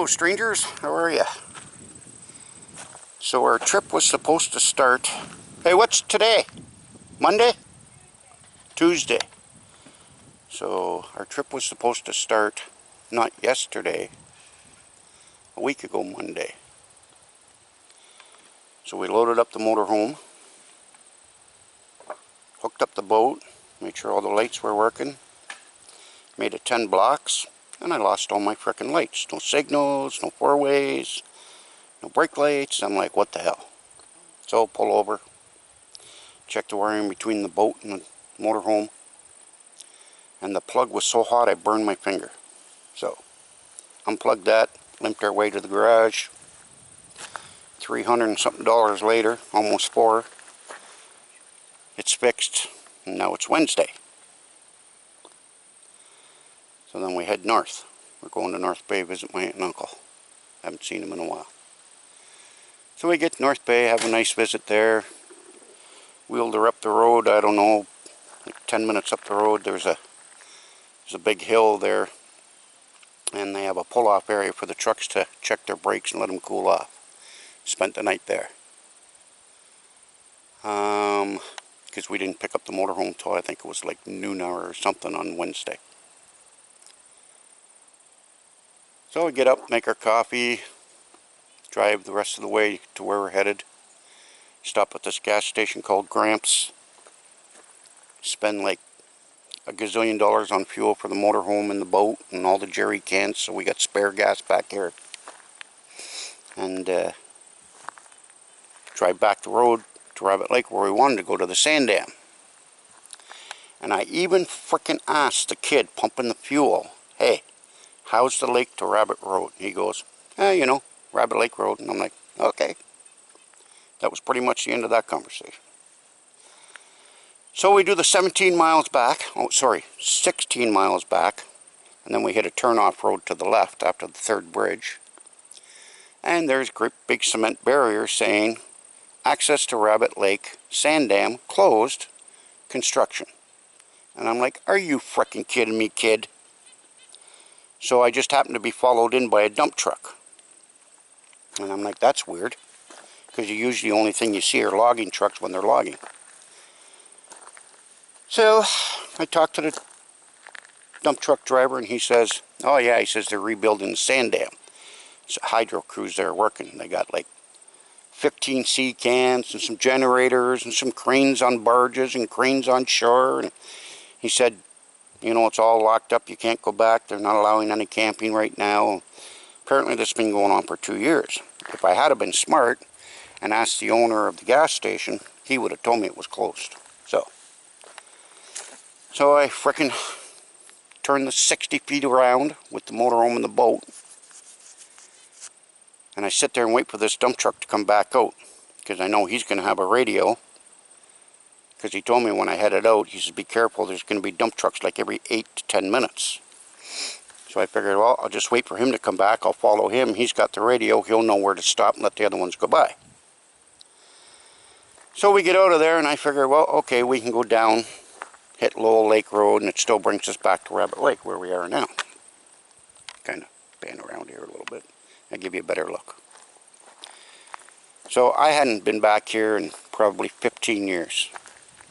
Hello strangers, how are you? So our trip was supposed to start, hey, what's today? Monday? Tuesday. So our trip was supposed to start not yesterday, a week ago Monday. So we loaded up the motorhome, hooked up the boat, made sure all the lights were working, made it 10 blocks, and I lost all my frickin' lights. No signals, no four-ways, no brake lights. I'm like, what the hell? So pull over, check the wiring between the boat and the motorhome, and the plug was so hot I burned my finger. So unplugged that, limped our way to the garage. $300 and something later, almost $4. It's fixed, and now it's Wednesday. So then we head north. We're going to North Bay, visit my aunt and uncle. Haven't seen them in a while. So we get to North Bay, have a nice visit there. Wheeled her up the road, I don't know, like 10 minutes up the road. There's a big hill there, and they have a pull-off area for the trucks to check their brakes and let them cool off. Spent the night there. Because we didn't pick up the motorhome till I think it was like noon hour or something on Wednesday. So we get up, make our coffee, drive the rest of the way to where we're headed. Stop at this gas station called Gramps. Spend like a gazillion dollars on fuel for the motorhome and the boat and all the jerry cans, so we got spare gas back here. And drive back the road to Rabbit Lake where we wanted to go, to the sand dam. And I even frickin' asked the kid pumping the fuel, hey, how's the lake to Rabbit Road? And he goes, you know, Rabbit Lake Road. And I'm like, okay. That was pretty much the end of that conversation. So we do the 17 miles back, 16 miles back, and then we hit a turn-off road to the left after the third bridge. And there's a great big cement barrier saying, access to Rabbit Lake, sand dam, closed, construction. And I'm like, are you frickin' kidding me, kid? So I just happened to be followed in by a dump truck. And I'm like, that's weird, because usually the only thing you see are logging trucks when they're logging. So I talked to the dump truck driver, and he says, oh yeah, he says they're rebuilding the sand dam. It's a hydro crews there working. They got like 15 sea cans and some generators and some cranes on barges and cranes on shore. And he said, you know, it's all locked up. You can't go back. They're not allowing any camping right now. Apparently this has been going on for 2 years. If I had been smart and asked the owner of the gas station, he would have told me it was closed. So I frickin' turned the 60 feet around with the motorhome and the boat. And I sit there and wait for this dump truck to come back out, because I know he's going to have a radio. Because he told me when I headed out, he says, be careful, there's going to be dump trucks like every 8 to 10 minutes. So I figured, well, I'll just wait for him to come back. I'll follow him. He's got the radio. He'll know where to stop and let the other ones go by. So we get out of there, and I figure, well, okay, we can go down, hit Lowell Lake Road, and it still brings us back to Rabbit Lake, where we are now. Kind of pan around here a little bit. I'll give you a better look. So I hadn't been back here in probably 15 years.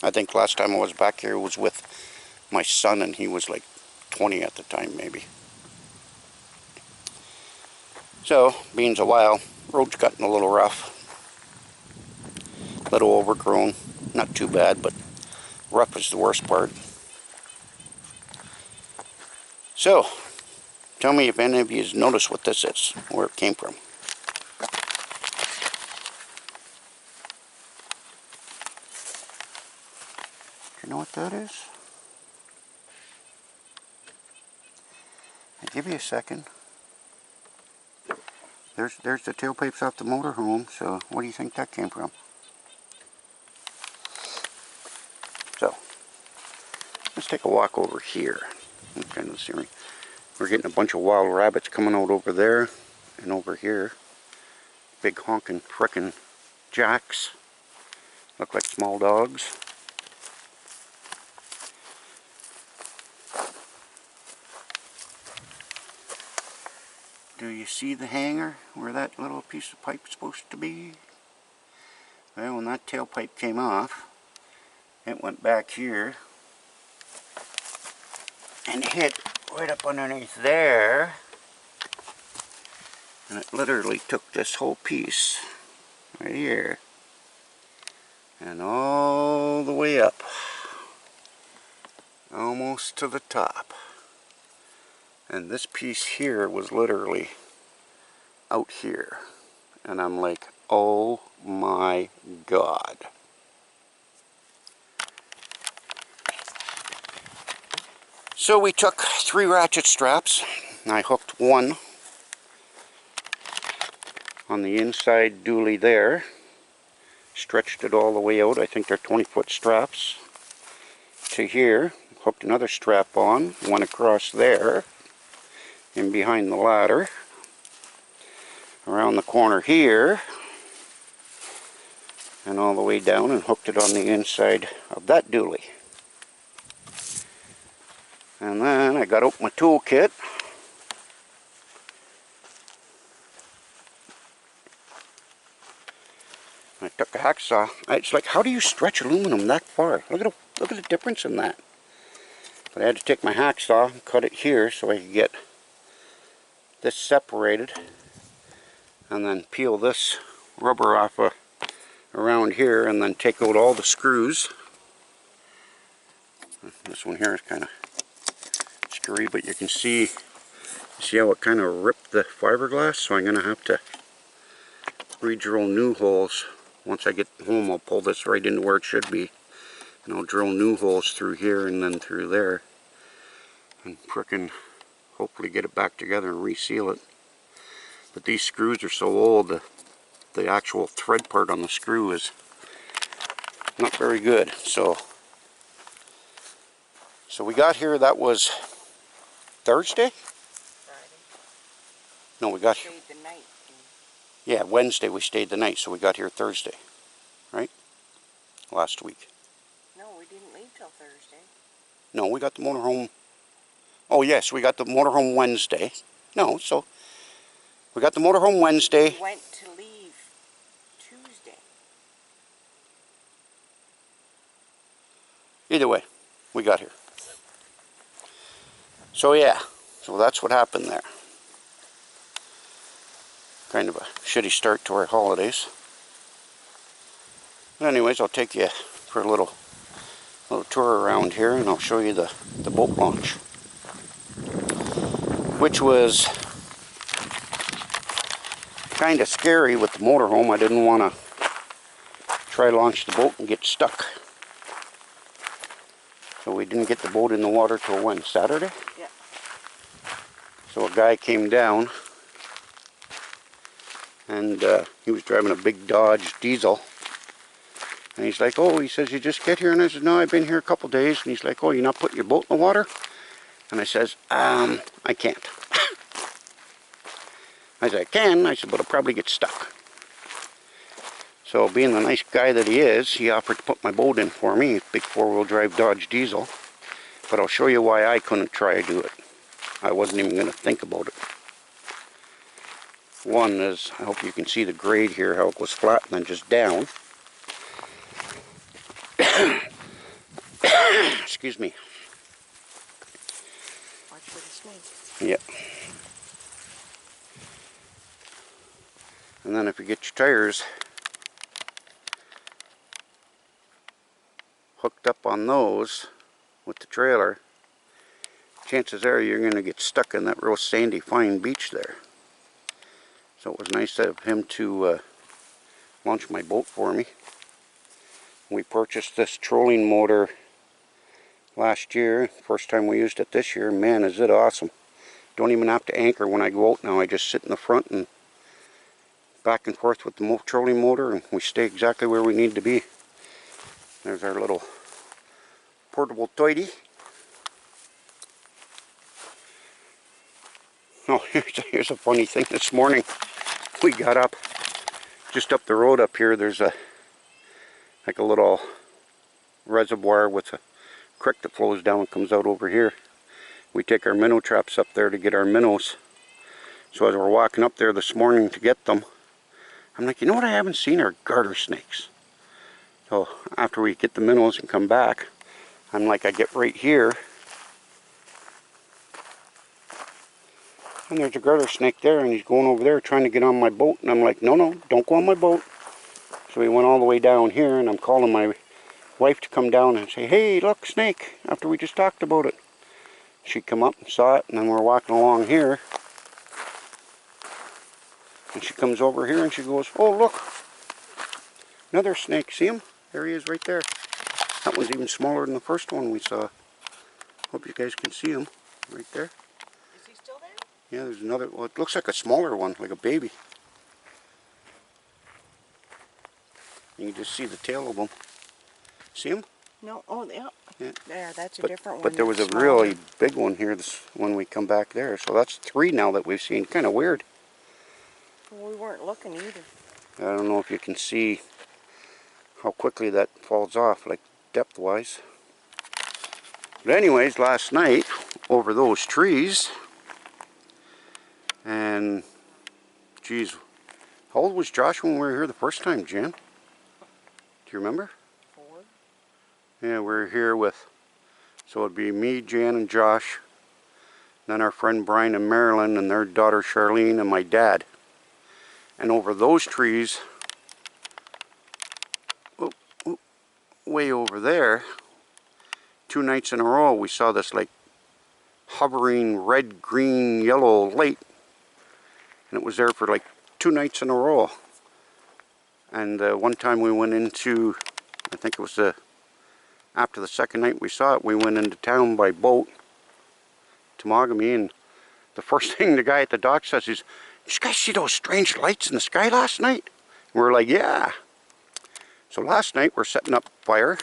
I think last time I was back here was with my son, and he was like 20 at the time, maybe. So, being a while, road's gotten a little rough. A little overgrown. Not too bad, but rough is the worst part. So, tell me if any of you has noticed what this is, where it came from. Do you know what that is? I'll give you a second. There's the tailpipes off the motorhome, so what do you think that came from? So, let's take a walk over here. Kind of see. We're getting a bunch of wild rabbits coming out over there and over here. Big honking frickin' jacks. Look like small dogs. Do you see the hanger where that little piece of pipe is supposed to be? Well, when that tailpipe came off, it went back here and hit right up underneath there, and it literally took this whole piece right here and all the way up, almost to the top. And this piece here was literally out here, and I'm like, oh my God. So we took 3 ratchet straps, and I hooked one on the inside dually there, stretched it all the way out, I think they're 20-foot straps, to here, hooked another strap on, one across there, in behind the ladder, around the corner here, and all the way down, and hooked it on the inside of that dually. And then I got out my toolkit. I took a hacksaw. It's like, how do you stretch aluminum that far? Look at the difference in that. But I had to take my hacksaw and cut it here so I could get this separated, and then peel this rubber off around here, and then take out all the screws. This one here is kind of screwy, but you can see how it kind of ripped the fiberglass, so I'm going to have to re-drill new holes. Once I get home, I'll pull this right into where it should be, and I'll drill new holes through here and then through there, and frickin' hopefully get it back together and reseal it. But these screws are so old, the actual thread part on the screw is not very good. So we got here, that was Thursday? Friday. No, we got here. Stayed the night. Yeah, Wednesday we stayed the night, so we got here Thursday, right? Last week. No, we didn't leave till Thursday. No, we got the motorhome. Oh yes, we got the motorhome Wednesday. No, so we got the motorhome Wednesday. We went to leave Tuesday. Either way, we got here. So yeah, so that's what happened there. Kind of a shitty start to our holidays. But anyways, I'll take you for a little tour around here, and I'll show you the boat launch, which was kind of scary with the motorhome. I didn't want to try to launch the boat and get stuck. So we didn't get the boat in the water till when? Saturday? Yeah. So a guy came down, and he was driving a big Dodge diesel. And he's like, oh, he says, you just get here? And I said, no, I've been here a couple days. And he's like, oh, you're not putting your boat in the water? And I says, I can't. I said, I can. I said, but I'll probably get stuck. So being the nice guy that he is, he offered to put my boat in for me, big 4-wheel drive Dodge diesel. But I'll show you why I couldn't try to do it. I wasn't even going to think about it. One is, I hope you can see the grade here, how it goes flat and then just down. Excuse me. Watch for the snake. Yep. And then if you get your tires hooked up on those with the trailer, chances are you're going to get stuck in that real sandy fine beach there. So it was nice of him to launch my boat for me. We purchased this trolling motor last year. First time we used it this year. Man, is it awesome. Don't even have to anchor when I go out now. I just sit in the front and back and forth with the trolling motor, and we stay exactly where we need to be. There's our little portable toity. Oh, here's a funny thing. This morning we got up, just up the road up here, there's like a little reservoir with a creek that flows down and comes out over here. We take our minnow traps up there to get our minnows So as we're walking up there this morning to get them, I'm like, you know what I haven't seen are garter snakes. So after we get the minnows and come back, I'm like, I get right here, and there's a garter snake there, and he's going over there trying to get on my boat. And I'm like, no, no, don't go on my boat. So we went all the way down here, and I'm calling my wife to come down and say, hey, look, snake, after we just talked about it. She come up and saw it, and then we're walking along here. And she comes over here and she goes, oh, look, another snake. See him? There he is right there. That one's even smaller than the first one we saw. Hope you guys can see him right there. Is he still there? Yeah, there's another, well, it looks like a smaller one, like a baby. You can just see the tail of him. See him? No, oh, yeah. Yeah. There, that's a different one. But there was a Smaller. really big one here when we come back there. So that's 3 now that we've seen. Kind of weird. Well, we weren't looking either. I don't know if you can see how quickly that falls off, like depth-wise. But anyways, last night, over those trees, and, geez, how old was Josh when we were here the first time, Jan? Do you remember? 4. Yeah, we're here with, so it'd be me, Jan, and Josh, then our friend Brian and Marilyn, and their daughter Charlene, and my dad. And over those trees, way over there, 2 nights in a row, we saw this like hovering red, green, yellow light. And it was there for like 2 nights in a row. And one time we went into, I think it was after the second night we saw it, we went into town by boat to Mogami, and the first thing the guy at the dock says is, did you guys see those strange lights in the sky last night? And we're like, yeah. So last night we're setting up fire,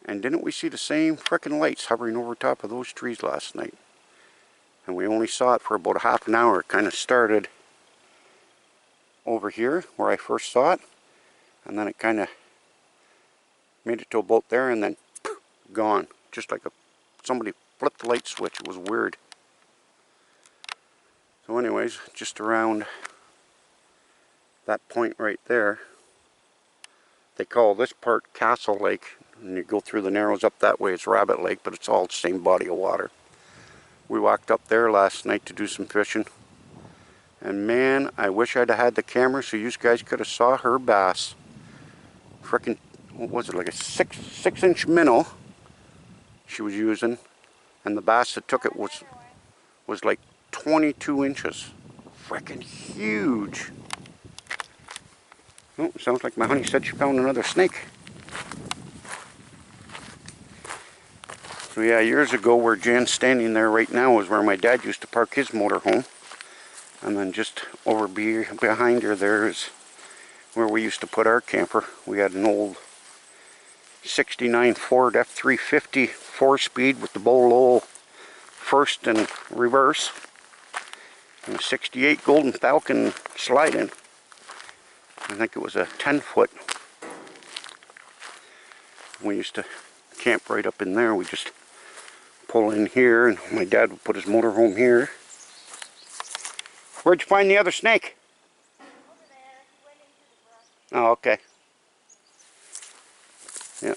and didn't we see the same frickin' lights hovering over top of those trees last night? And we only saw it for about a half an hour. It kind of started over here where I first saw it, and then it kind of made it to about there, and then poof, gone. Just like somebody flipped the light switch. It was weird. So anyways, just around that point right there, they call this part Castle Lake, and you go through the Narrows up that way, it's Rabbit Lake, but it's all the same body of water. We walked up there last night to do some fishing, and man, I wish I'd have had the camera so you guys could have saw her bass. Frickin', what was it, like a 6-inch minnow she was using, and the bass that took it was like 22 inches. Frickin' huge. Oh, sounds like my honey said she found another snake. So yeah, years ago where Jan's standing there right now is where my dad used to park his motorhome. And then just over behind her there is where we used to put our camper. We had an old 69 Ford F350 4-speed with the Bolo first and reverse. And a 68 Golden Falcon slide-in. I think it was a 10-foot. We used to camp right up in there. We just pull in here, and my dad would put his motorhome here. Where'd you find the other snake? Over there. He went into the brush. Oh, okay. Yeah.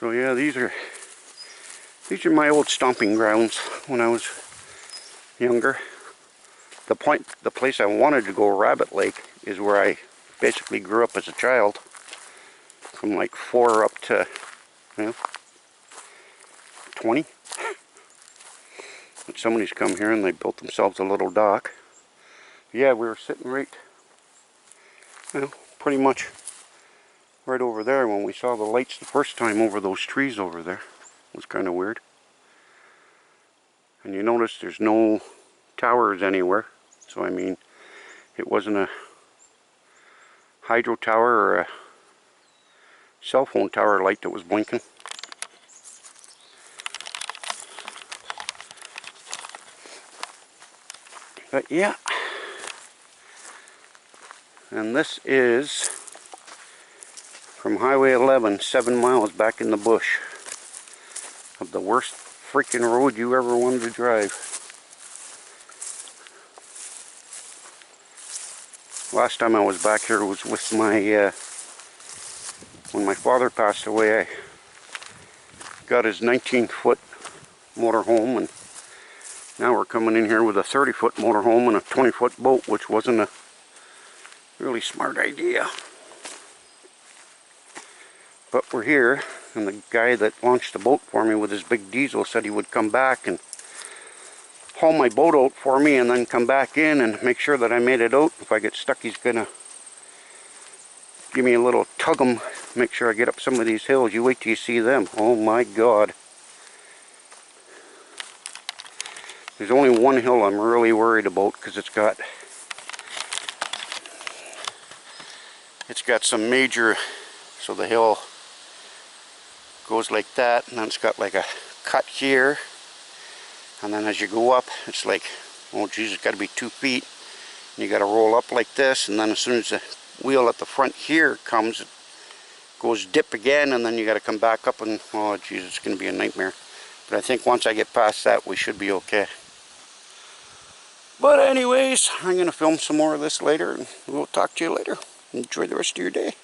So yeah, these are my old stomping grounds when I was younger. The place I wanted to go, Rabbit Lake, is where I basically grew up as a child. From like 4 up to, 20. But somebody's come here and they built themselves a little dock. Yeah, we were sitting right, pretty much right over there when we saw the lights the first time over those trees over there. It was kind of weird. And you notice there's no towers anywhere. So I mean, it wasn't a hydro tower or a cell phone tower light that was blinking. But yeah. And this is from Highway 11, 7 miles back in the bush. of the worst freaking road you ever wanted to drive. Last time I was back here was with my, when my father passed away. I got his 19-foot motorhome, and now we're coming in here with a 30-foot motorhome and a 20-foot boat, which wasn't a really smart idea. But we're here, and the guy that launched the boat for me with his big diesel said he would come back and haul my boat out for me and then come back in and make sure that I made it out. If I get stuck, he's gonna give me a little tug-em, make sure I get up some of these hills. You wait till you see them. Oh my God. There's only one hill I'm really worried about, because it's got some major, so the hill goes like that, and then it's got like a cut here, and then as you go up, it's like, oh geez, it's got to be 2 feet, and you got to roll up like this, and then as soon as the wheel at the front here comes, it goes dip again, and then you got to come back up, and oh geez, it's going to be a nightmare. But I think once I get past that, we should be okay. But anyways, I'm going to film some more of this later, and we'll talk to you later. Enjoy the rest of your day.